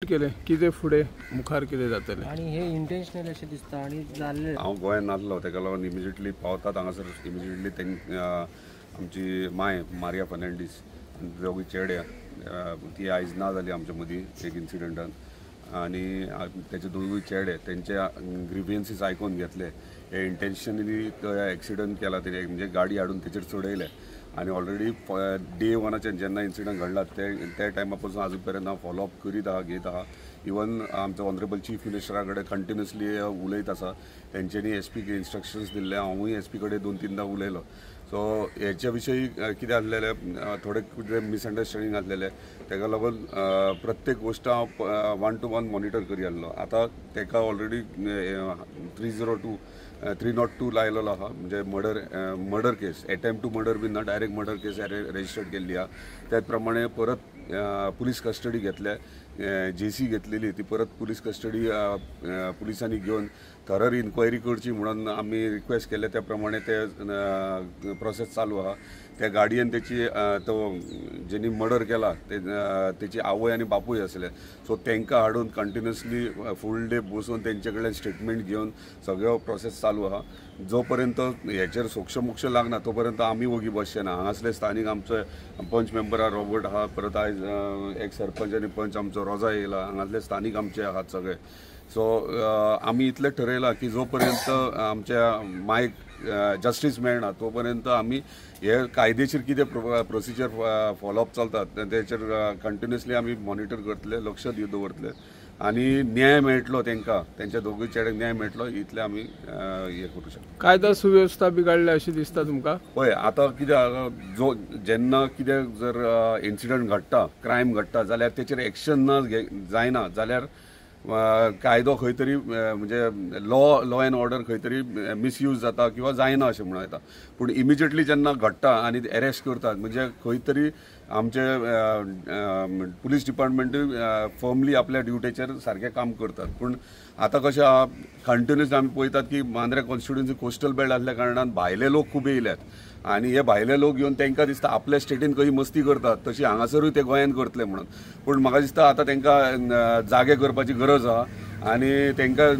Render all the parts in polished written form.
केले कितें फुडें मुखार कितें जातलें आणि हे इंटेन्शनल अशें दिसता आणि जाल्ले हांव गोंयांत नासलो तेका लागून इमिजिएटली पावतात हांगासर इमिजिएटली आमची माय मारिया फर्नांडीस आनी दोगूय चेडे ती आयज ना जाली आमच्या मदीं एक इन्सिडंटान आनी तेचे दोगूय चेडे तेंचे ग्रिवियन्सीस आयकून घेतले हे इंटेन्शनली तो एक्सिडंट केला तेणे म्हणजे गाडी हाडून तेचेर चडयले आनी ऑलरेडी डे वनाच्यान जेन्ना इन्सिडंट घडला त्या टायमा पासून आजून पर्यंत हांव फॉलोअप करीत आहा घेत आहा इवन आमचो ऑनरेबल चीफ मिनिस्टरा कडेन कंटिन्युअसली उलयत आसा तेंच्यांनी SP इन्स्ट्रक्शन्स दिल्ले हांवूय SP कडेन 2-3दा उलयलो सो हेच्या विशयी कितें आसलेले थोडे कितें मिसअंडरस्टँडींग आसलेले तेका लागून प्रत्येक गोश्ट हांव 1 to 1 मॉनिटर करी आसलो आतां तेका ऑलरेडी 302 लायलेलो आहा म्हणजे murder case attempt to murder been ना डायरेक्ट मर्डर केस रजिस्टर्ड केल्ली आहा त्याच प्रमाणे परत पुलीस कस्टडी घेतल्या JC घेतलेली ती परत पुलीस कस्टडी पुलिसांनी घेवन थरर इन्क्वायरी करची म्हणून आमी रिक्वेस्ट केले त्या प्रमाणे ते प्रोसेस चालू आहा त्या गाडयेन तेची तो जेनी मर्डर केला तेची आवय आनी बापूय आसले सो तेंकां हाडून कंटिन्युअसली फूल डे बसून तेंचे कडल्यान स्टेटमेंट घेवन सगळो प्रोसेस चालू आहा जो पर्यंत हेचेर सोक्ष लागना तो पर्यंत आमी वगी बसचे ना हांगासले स्थानीक आमचे पंच मेंबर रॉबर्ट आहा परत आयज एक सरपंच आनी पंच आमचो रोजा येयला हांगासले स्थानीक आमचे आहात सगळे सो आमी इतले ठरयला की जो पर्यंत आमच्या मायक जस्टीस मेळना तो पर्यंत आमी हे कायदेशीर कितें प्रोसिजर फॉलोअप चलतात तेचेर कंटिन्युअसली आमी मॉनिटर करतले लक्ष दवरतले आनी न्याय मेळटलो तेंकां तेंच्या दोगूय चेड्यांक न्याय मेळटलो इतले आमी हे करूं शकता कायदा सुवेवस्था बिगडल्या अशें दिसता तुमकां पळय आतां कितें जो जेन्ना कितें जर इन्सिडंट घडटा क्रायम घडटा जाल्यार तेचेर एक्शन न जायना जाल्यार कायदो खंय तरी म्हणजे लॉ एंड ऑर्डर खंय तरी मिसयूज जाता किंवा जायना अशें म्हणून येता पूण इमिजिएटली जेन्ना घडटा आनी अरेस्ट करतात म्हणजे खंय तरी आमचे पुलीस डिपार्टमेंटूय फर्मली आपल्या ड्युटेचेर सारकें काम करतात पूण आतां कशें आहा कंटिन्युअसली आमी पळयतात की मांद्रे कॉन्स्टिट्युएन्सी कोस्टल बेल्ट आसल्या कारणान भायले लोक खूब येयल्यात आनी हे भायले लोक येवन तेंकां दिसता आपल्या स्टेटीन खंय मस्ती करतात तशी हांगासरूय ते गोंयांत करतले म्हणून पूण म्हाका दिसता आतां तेंकां जागे करपाची गरज आहा आनी तेंकां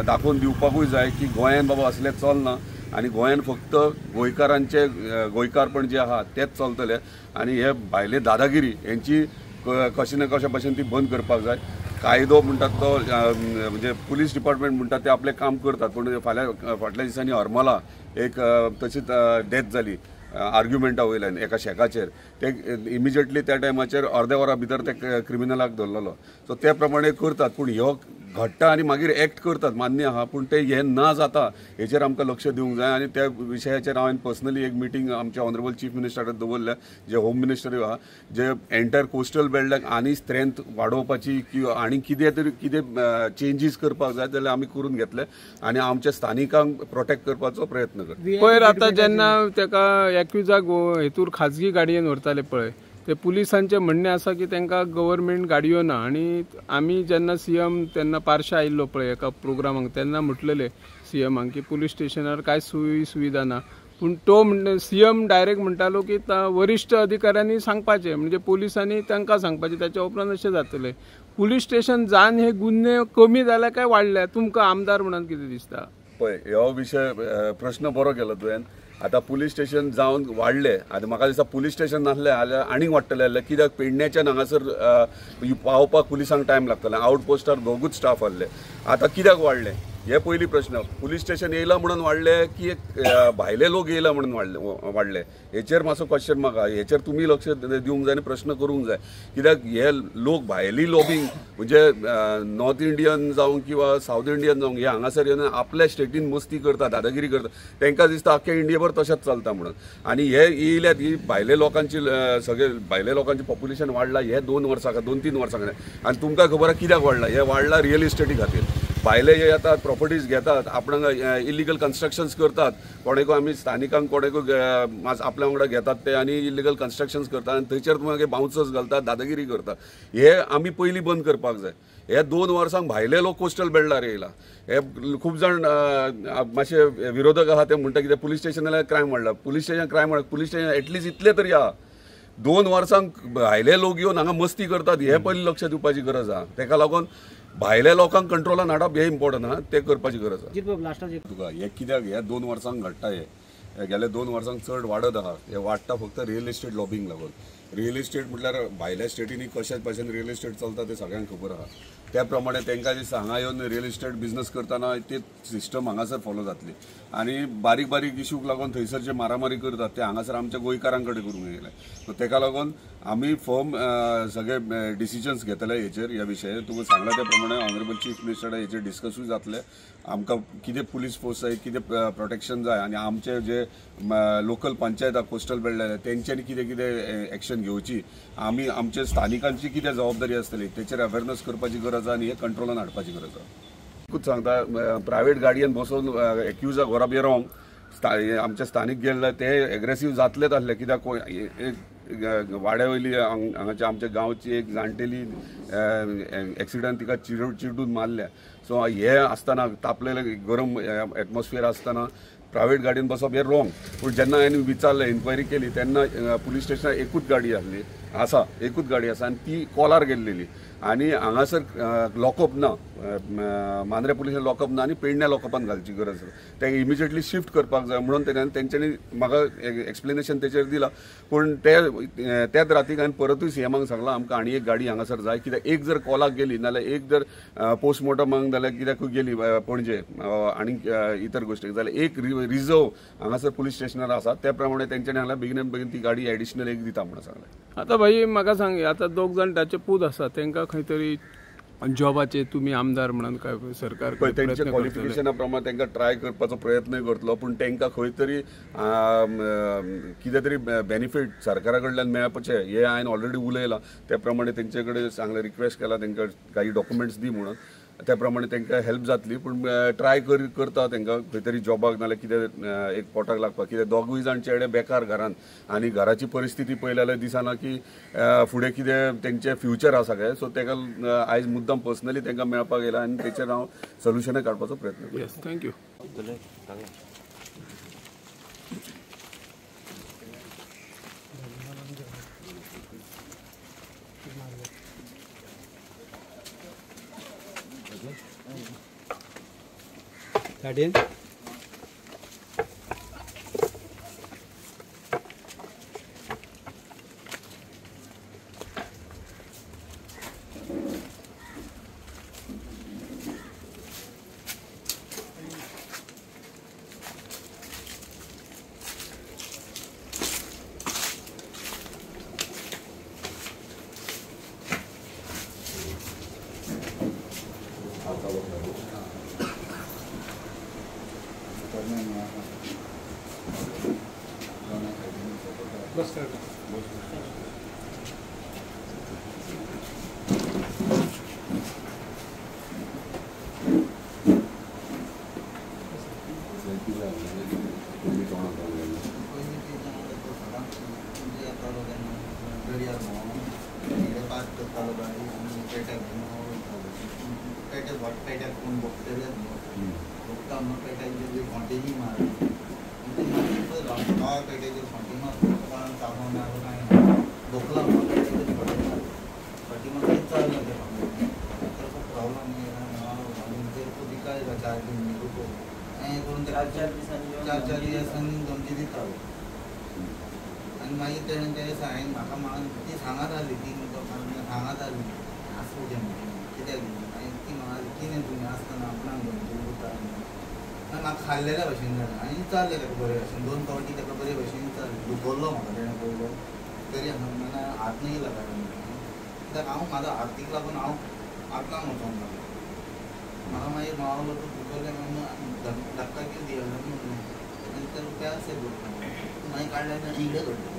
दाखोवन दिवपाकूय जाय की गोंयांत बाबा असलें चलना आनी गोंयांत फक्त गोंयकारांचे गोंयकारपण जे आहा तेच चलतले आनी हे भायले दादागिरी हेंची कशें ना कशा भाशेन ती बंद करपाक जाय कायदो म्हणटात तो म्हणजे पुलीस डिपार्टमेंट म्हणटात ते आपलें काम करतात पूण फाटल्या दिसांनी हरमला एक तशीच डेथ जाली आर्ग्युमेंटा वयल्यान एका शेकाचेर ते इमिजिएटली त्या टायमाचेर अर्द्या वरा भितर ते क्रिमिनलाक धरलेलो सो त्या प्रमाणे करतात पूण ह्यो घडटा आनी मागीर एक्ट करतात मान्य आहा पूण ते हे ना जाता हेचेर आमकां लक्ष दिवंक जाय आनी त्या विशयाचेर हांवें पर्सनली एक मिटींग आमच्या ऑनरेबल चीफ मिनिस्टरा कडेन दवरल्या जे होम मिनिस्टरूय आहा जे एंटायर कोस्टल बेल्टाक आनी स्ट्रेंथ वाडोवपाची किंवा आनी कितें चेंजीस करपाक जाय जाल्यार आमी करून घेतले आनी आमच्या स्थानिकांक प्रोटेक्ट करपाचो प्रयत्न करता पयर आतां जेन्ना तेका एक्युजाक हेतूर खाजगी गाडयेन व्हरताले पळय ते पुलिसांचे म्हणणे आसा की तांकां गव्हर्मेंट गाडयो ना आनी आमी जेन्ना CM तेन्ना पार्शा आयिल्लो पळय एका प्रोग्रामाक तेन्ना म्हटलेले CMाक की पुलीस स्टेशनार कांय सुविधा ना पूण तो CM डायरेक्ट म्हणटालो की वरिश्ठ अधिकाऱ्यांनी सांगपाचें म्हणजे पुलिसांनी तांकां सांगपाचें त्याच्या उपरांत अशें जातलें पुलीस स्टेशन जावन हे गुन्हे कमी जाल्या काय वाडल्या तुमकां आमदार म्हणून कितें दिसता पळय ह्यो विशय प्रश्न बरो केलो तुवें आतां पुलीस स्टेशन जावन वाडले आतां म्हाका दिसता पुलीस स्टेशन नासलें जाल्यार आनीक वाडटलें जाल्यार कित्याक पेडण्याच्यान हांगासर पावपाक पुलिसांक टायम लागतले आउटपोस्टार दोगूच स्टाफ आहले आतां कित्याक वाडले हे पयली प्रश्न पुलीस स्टेशन येयला म्हणून वाडले की भायले लोक येयला म्हणून वाडले हेचेर मातसो क्वेश्चन म्हाका हेचेर तुमी लक्ष दिवंक जाय आनी प्रश्न करूंक जाय कित्याक हे लोक भायली लॉबिंग म्हणजे नॉर्थ इंडियन जावं किंवा साऊथ इंडियन जावं हे हांगासर येवन आपल्या स्टेटीन मस्ती करता दादागिरी करता तांकां दिसता आख्या इंडियाभर तशेंच चलता म्हणून आनी हे येयल्यात ही भायले लोकांची सगळे भायले लोकांचें पॉप्युलेशन वाडलां हे 2 वर्सां 2-3 वर्सां कडेन आनी तुमकां खबर आहा कित्याक वाडलां हे वाडलां रियल इस्टेटी खातीर भायले येतात प्रॉपर्टीज घेतात आपणाक इलिगल कन्स्ट्रक्शन्स करतात कोणेको आमी स्थानिकांक कोणेको आपल्या वांगडा घेतात ते आनी इलिगल कन्स्ट्रक्शन्स करतात आनी थंयचेर मागीर बाउन्सर्स घालतात दादागिरी करतात हे आमी पयलीं बंद करपाक जाय हे 2 वर्सांक भायले लोक कोस्टल बेल्टार येयला हे खूब जाण मातशे विरोधक आहा ते म्हणटा कितें पुलीस स्टेशन जाल्यार क्रायम वाडला पुलीस स्टेशन क्रायम वाडला पुलीस स्टेशन एटलीस्ट इतले तरी आहा 2 वर्सांक भायले लोक येवन हांगा मस्ती करतात हे पयलीं लक्ष दिवपाची गरज आहा. ताका लागून भायल्या लोकांक कंट्रोलान हाडप हे इम्पॉर्टंट आहा, ते करपाची गरज आहा. तुका हे कित्याक हे 2 वर्सांक घडटा हे गेल्या 2 वर्सांक चड वाडत आहा. हे वाडटा फक्त रियल इस्टेट लॉबिंग लागून. रियल इस्टेट म्हटल्यार भायल्या स्टेटींनी कशा भाशेन रियल इस्टेट चलता ते सगळ्यांक खबर आहा. त्या प्रमाणे तांकां जे हांगा येवन रियल इस्टेट बिझनेस करतना ते सिस्टम हांगासर फॉलो जातली आनी बारीक बारीक इश्यूक लागून थंयसर जे मारामारी करतात ते हांगासर आमच्या गोंयकारां कडेन करूंक येयले. सो ताका लागून आमी फर्म सगळे डिसिजन्स घेतले हेचेर ह्या विशयार. तुका सांगला त्या प्रमाणे ऑनरेबल चीफ मिनिस्टर हेचेर डिस्कसूय जातले. आमकां कितें पुलीस फोर्स जाय, कितें प्रोटेक्शन जाय आनी आमचे जे लोकल पंचायत कोस्टल बेल्ट तेंच्यांनी कितें कितें एक्शन घेवची, आमी आमच्या स्थानिकांची कितें जबाबदारी आसतली तेचेर अवेरनेस करपाची गरज आहा आनी हे कंट्रोलान हाडपाची गरज आहा. खूब सांगता प्रायवेट गाडयेन बसोवन एक्युजाक व्हरप हे रॉंग. आमचे स्थानीक गेल्ले ते एग्रेसीव जातलेच आसले कित्याक वाड्या वयली हांगाच्या आमच्या गांवची एक जाणटेली एक्सिडंट तिका चिडून मारल्या. सो हे आसतना तापलेले गरम एटमॉस्फियर आसतना प्रायवेट गाडयेन बसप हे रॉंग. पूण जेन्ना हांवें विचारलें इन्क्वायरी केली तेन्ना पुलीस स्टेशनार एकूच गाडी एकूच गाडी आसा आनी ती कॉलार गेल्लेली आनी हांगासर लॉकअप ना, मांद्रे पुलिसान लॉकअप ना आनी पेडण्या लॉकअपान घालची गरज आसा. ते इमिजिएटली शिफ्ट करपाक जाय म्हणून तेंच्यांनी म्हाका एक्सप्लेनेशन तेचेर दिलां. पूण त्याच रातीक हांवें परतूय सीएमाक सांगलां आमकां आनी एक गाडी हांगासर जाय कित्याक एक जर कॉलाक गेली नाल्यार एक जर पोस्टमॉर्टमाक जाल्यार कित्याक गेली पणजे आनी इतर गोश्टी जाल्यार एक रिझर्व हांगासर पुलीस स्टेशनार आसा. त्या प्रमाणे तेंच्यांनी हांगा बेगिनान बेगीन ती गाडी एडिशनल एक दिता म्हणून सांगलें. आता भाई म्हाका सांग, आता 2 जाणटाचे पूत आसा तांकां खंय तरी जॉबाचे तुमी आमदार म्हणून काय सरकार तेंच्या क्वॉलिफिकेशना प्रमाणे तांकां ट्राय करपाचो प्रयत्न करतलो. पूण तांकां खंय तरी कितें तरी बेनिफीट सरकारा कडल्यान मेळपाचें हे हांवें ऑलरेडी उलयलां. त्या प्रमाणे तेंचे कडेन सांगलें, रिक्वेस्ट केला तांकां काही डॉक्युमेंट्स दी म्हणून. त्या प्रमाणे तांकां हेल्प जातली. पूण ट्राय करता तांकां खंय तरी जॉबाक नाल्यार कितें एक पोटाक लागपाक. कित्याक दोगूय जाण चेडे बेकार घरान आनी घराची परिस्थिती पळयली जाल्यार दिसना की फुडें कितें तेंचें फ्युचर आसा काय. सो ताका आयज मुद्दाम पर्सनली तांकां मेळपाक येयला आनी तेचेर हांव सोल्युशनय काडपाचो प्रयत्न करतां. Yes, thank you. गाडयेन आणि मागीर तेणें सांगेन म्हाका ती सांगात आसली ती सांगात आसली आसूं तें कित्याक ती म्हाका कितें तुमी आसतना आपणाक घेवन वता आनी म्हाका खाल्लेल्या भशेन जालें आनी विचारलें ताका बरे भशेन 2 फावटी ताका बरे भशेन विचारलें दुखोल्लो म्हाका तेणें पयलो तरी हांव हात न्ही लागला कित्याक हांव म्हाजो हातीक लागून हांव आपणाक वचोंक लागलो. म्हाका मागीर मावलो तूं दुखोल्लें धक्का कितें दियलो आनी तर रुपया अशें करता मागीर काडले आनी इकडे घडले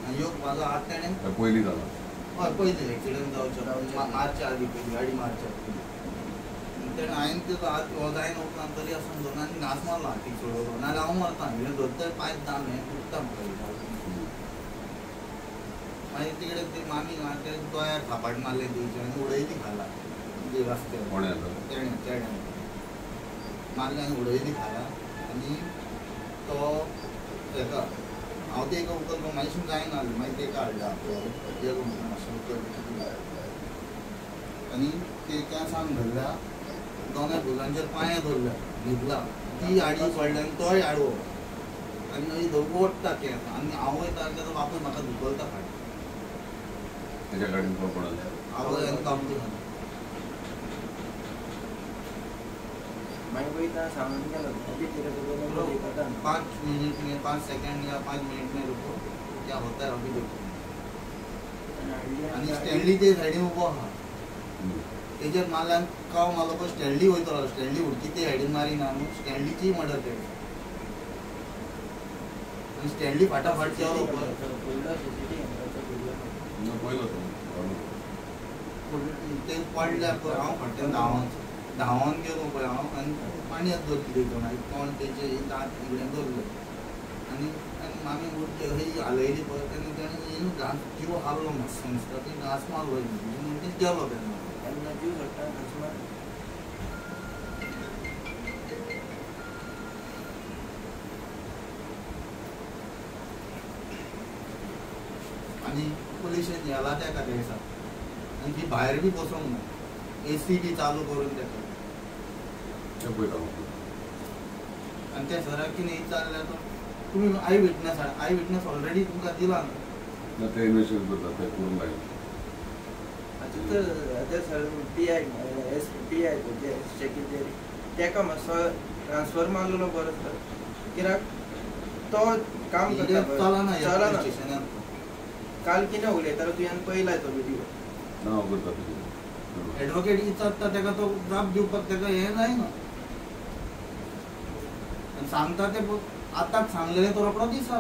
आनी योग म्हाजो हात तेणें पयलीं जाला. हय पयलीं एक्सिडंट जावचो मारच्या आदी पयलीं गाडी मारच्या पयलीं तेणें हांवें तो हात हो जायन वचना तरी आसून दोन आनी घास मारलो हातीक सोडलो नाल्यार हांव मारता हे धरता पांय दाम हें दुखता म्हाका. मागीर तिकडे ती मामी ते दोळ्यार थापाट मारले तेची आनी उडयली खाला रस्त्यार तेणें मारले आनी उडयली खाला आनी तो हेका हांव ते एका उकल मातशें जायना मागीर तेका हाडला मातशें उकल आनी ते केंसांक धरल्या दोनाय भुजांचेर पांयां धरल्या न्हिदला ती आडी पडल्या आनी तोय आडवो आनी मागीर दोग ओडटा केंस आनी हांव वयता तेजो बापूय म्हाका धुकलता फाटीं त्याच्या गाडीन पडला आवय आनी काम केला मागीर वयता सांगून गेलो 5 मिनट में 5 सेकंड या 5 मिनट में रुको क्या होता है अभी देखो आणि स्टँडली ते सायडीन उबो आहा तेजेर मारल्यान काव मारलो पण स्टँडली वयतलो स्टँडली उडकी ते सायडीन मारिना न्हू स्टँडलीची मर्डर केली आणि स्टँडली फाटाफाट जेवलो ते पडल्या पळय हांव फाटल्यान धांवन गेलो पळय हांव आनी पाणयात दवरली मागीर कोण तेचे दांत इकडें दवरले आनी आमी उडके हय हालयली पळय तेन्ना तेणें घास जीव हाललो मातसो दिसता ती घास मारलो म्हणजे गेलो तेन्ना जीव घडटा घास मार आनी पुलिशेन येला तेका त्या दिसा आनी ती भायर बी बसोंक ना AC बी चालू करून तेका आनी त्या सराक कितें विचारलें तो तुमी आय विटनस ऑलरेडी तुमकां दिला ना ते इन्व्हेस्टिगेट करतात ते करून लायला आता सर PI SPI सेक्रेटरी तेका मातसो ट्रान्सफर मारलेलो बरो सर कित्याक तो काम करता चलना चलना स्टेशनान काल कितें उलयतालो तुवें पळयला तो व्हिडिओ ना करतात एडवोकेट विचारता तेका तो जाप दिवपाक तेका हें जायना आनी सांगता ते आतांच सांगलेलें तो रोखडो दिसा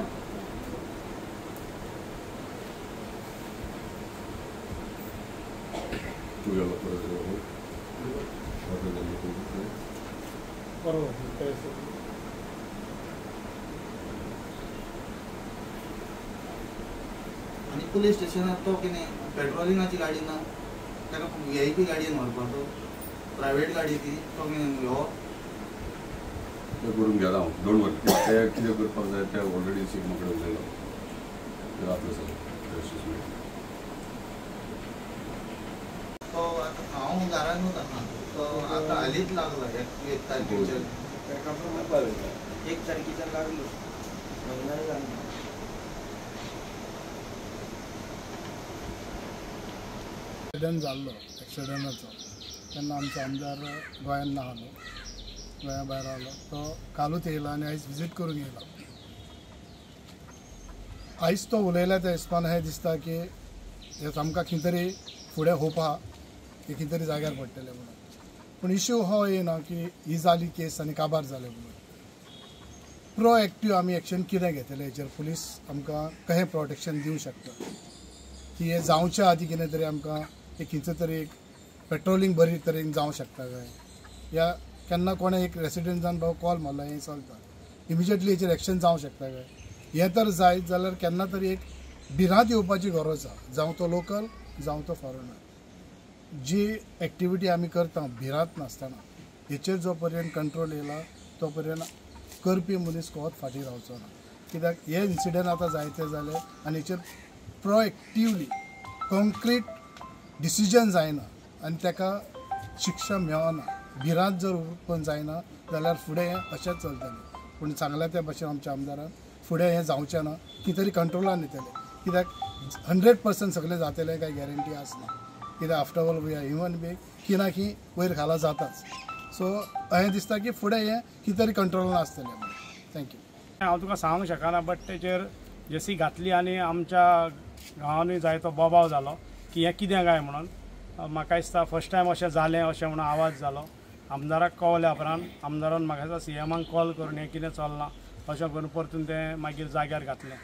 आनी पुलीस स्टेशनार तो कितें पेट्रोलिंगाची गाडी ना तेका VIP गाडयेन व्हरपाचो प्रायवेट गाडी ती तो कितें ह्यो ते करून गेला हांव डोंट वरी ते कितें करपाक जाय ते ऑलरेडी सीम कडेन उलयलो ते जातलें सगळें तो आतां हांव घरानूच आसा तो आतां हालींच लागलो 1 तारखेच्यान तेका पण 1 तारखेच्यान लागलो महिना जालो एक्सिडंट जाल्लो एक्सिडंटाचो तेन्ना आमचो आमदार गोंयांत ना आलो गोंया भायर आलो तो कालूच येयलो आनी आयज विजीट करून येयलो आयज तो उलयला त्या हिसपान हें दिसता की आमकां खंय तरी फुडें होप आहा की खंय तरी जाग्यार पडटलें म्हणून पूण इश्यू हो येना की ही जाली केस आनी काबार जालें म्हणून प्रोएक्टीव आमी एक्शन कितें घेतलें हेचेर पुलीस आमकां कशें प्रोटेक्शन दिवंक शकता की हें जावच्या आदीं कितें तरी आमकां एक खंयचो तरी एक पेट्रोलिंग बरी तरेन जावंक शकता काय या केन्ना कोणें एक रेसिडेंटान बाबा कॉल मारला हें चलता इमिजिएटली हेचेर एक्शन जावंक शकता काय हें तर जायत जाल्यार केन्ना तरी एक भिरांत येवपाची गरज आसा जावं तो लोकल जावं तो फॉरेनर जी एक्टिविटी आमी करता भिरांत नासतना हेचेर जो पर्यंत कंट्रोल येयला तो पर्यंत करपी मनीस कोच फाटीं रावचो ना कित्याक हे इन्सिडंट आतां जायते जाले आनी हेचेर प्रोएक्टिवली कॉन्क्रीट डिसिजन जायना आनी ताका शिक्षा मेळना भिरांत जर पण जायना जाल्यार फुडें हें अशेंच चलतलें पूण सांगल्या त्या भाशेन आमच्या आमदारान फुडें हें जावचें ना की तरी कंट्रोलान येतलें कित्याक 100% सगळें जातलें काय गॅरंटी आसना कित्याक after all we are human being की ना की वयर खाला जाताच सो अशें दिसता की फुडें हें कितें तरी कंट्रोलान आसतलें म्हणून थँक्यू हांव तुका सांगूंक शकना बट तेचेर जेसी घातली आनी आमच्या गांवांनी जायतो बोबाव जालो की हें कितें काय म्हणून म्हाका दिसता फर्स्ट टायम अशें जालें अशें म्हणून आवाज जालो आमदाराक कळल्या उपरांत आमदारान म्हाका दिसता CMाक कॉल करून हें कितें चलना अशें करून परतून तें मागीर जाग्यार घातलें